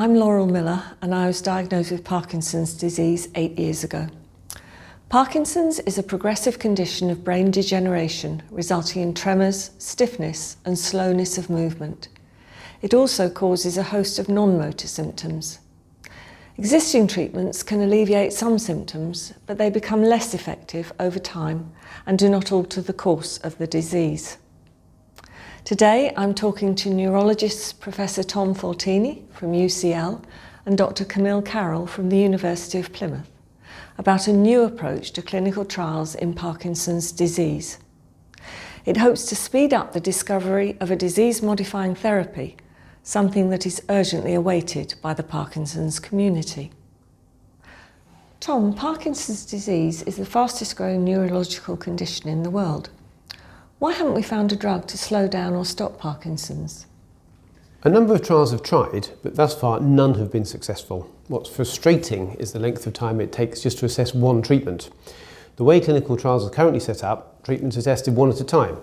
I'm Laurel Miller and I was diagnosed with Parkinson's disease 8 years ago. Parkinson's is a progressive condition of brain degeneration resulting in tremors, stiffness and slowness of movement. It also causes a host of non-motor symptoms. Existing treatments can alleviate some symptoms, but they become less effective over time and do not alter the course of the disease. Today I'm talking to neurologists Professor Tom Foltynie from UCL and Dr Camille Carroll from the University of Plymouth about a new approach to clinical trials in Parkinson's disease. It hopes to speed up the discovery of a disease-modifying therapy, something that is urgently awaited by the Parkinson's community. Tom, Parkinson's disease is the fastest growing neurological condition in the world. Why haven't we found a drug to slow down or stop Parkinson's? A number of trials have tried, but thus far none have been successful. What's frustrating is the length of time it takes just to assess one treatment. The way clinical trials are currently set up, treatments are tested one at a time,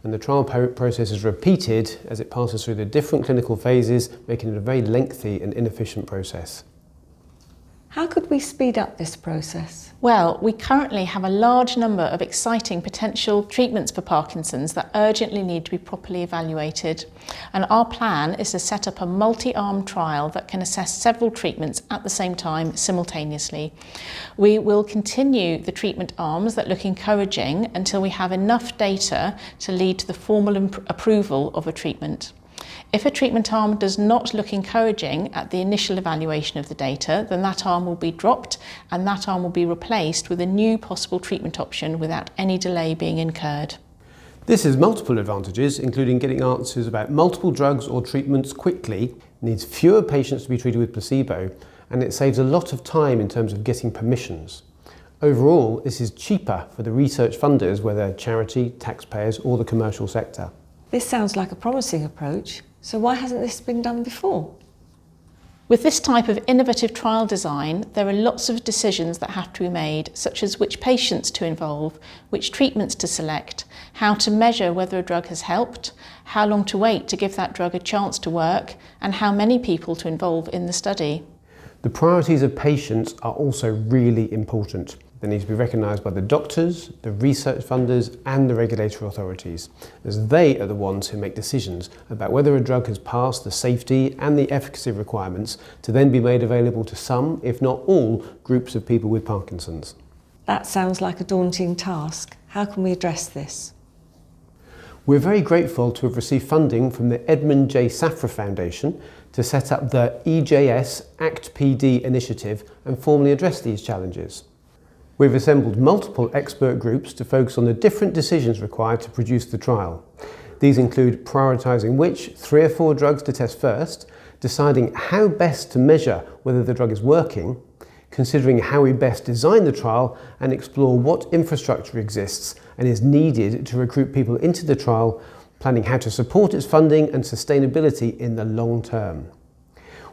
and the trial process is repeated as it passes through the different clinical phases, making it a very lengthy and inefficient process. How could we speed up this process? Well, we currently have a large number of exciting potential treatments for Parkinson's that urgently need to be properly evaluated. And our plan is to set up a multi-arm trial that can assess several treatments at the same time simultaneously. We will continue the treatment arms that look encouraging until we have enough data to lead to the formal approval of a treatment. If a treatment arm does not look encouraging at the initial evaluation of the data, then that arm will be dropped and that arm will be replaced with a new possible treatment option without any delay being incurred. This has multiple advantages, including getting answers about multiple drugs or treatments quickly, needs fewer patients to be treated with placebo, and it saves a lot of time in terms of getting permissions. Overall, this is cheaper for the research funders, whether charity, taxpayers or the commercial sector. This sounds like a promising approach, so why hasn't this been done before? With this type of innovative trial design, there are lots of decisions that have to be made, such as which patients to involve, which treatments to select, how to measure whether a drug has helped, how long to wait to give that drug a chance to work, and how many people to involve in the study. The priorities of patients are also really important. They need to be recognised by the doctors, the research funders and the regulatory authorities, as they are the ones who make decisions about whether a drug has passed the safety and the efficacy requirements to then be made available to some, if not all, groups of people with Parkinson's. That sounds like a daunting task. How can we address this? We're very grateful to have received funding from the Edmund J. Safra Foundation to set up the EJS ACT-PD initiative and formally address these challenges. We've assembled multiple expert groups to focus on the different decisions required to produce the trial. These include prioritising which 3 or 4 drugs to test first, deciding how best to measure whether the drug is working, considering how we best design the trial and explore what infrastructure exists and is needed to recruit people into the trial, planning how to support its funding and sustainability in the long term.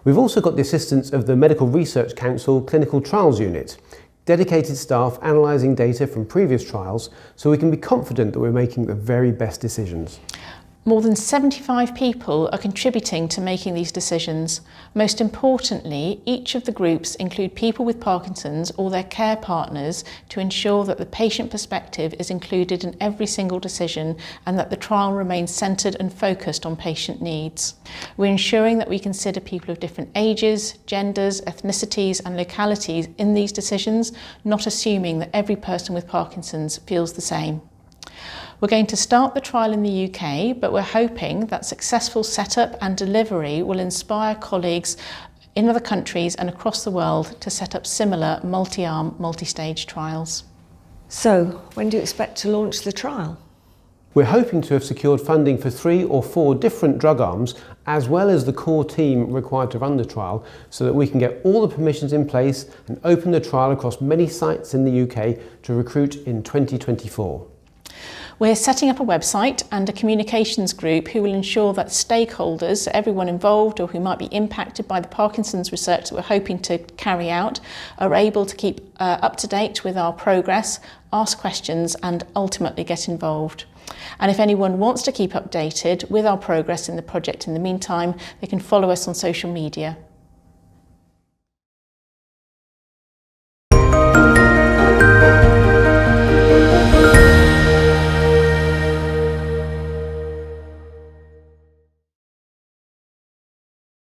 We've also got the assistance of the Medical Research Council Clinical Trials Unit, dedicated staff analysing data from previous trials so we can be confident that we're making the very best decisions. More than 75 people are contributing to making these decisions. Most importantly, each of the groups include people with Parkinson's or their care partners to ensure that the patient perspective is included in every single decision and that the trial remains centred and focused on patient needs. We're ensuring that we consider people of different ages, genders, ethnicities and localities in these decisions, not assuming that every person with Parkinson's feels the same. We're going to start the trial in the UK, but we're hoping that successful setup and delivery will inspire colleagues in other countries and across the world to set up similar multi-arm, multi-stage trials. So, when do you expect to launch the trial? We're hoping to have secured funding for 3 or 4 different drug arms, as well as the core team required to run the trial, so that we can get all the permissions in place and open the trial across many sites in the UK to recruit in 2024. We're setting up a website and a communications group who will ensure that stakeholders, everyone involved or who might be impacted by the Parkinson's research that we're hoping to carry out, are able to keep up to date with our progress, ask questions and ultimately get involved. And if anyone wants to keep updated with our progress in the project in the meantime, they can follow us on social media.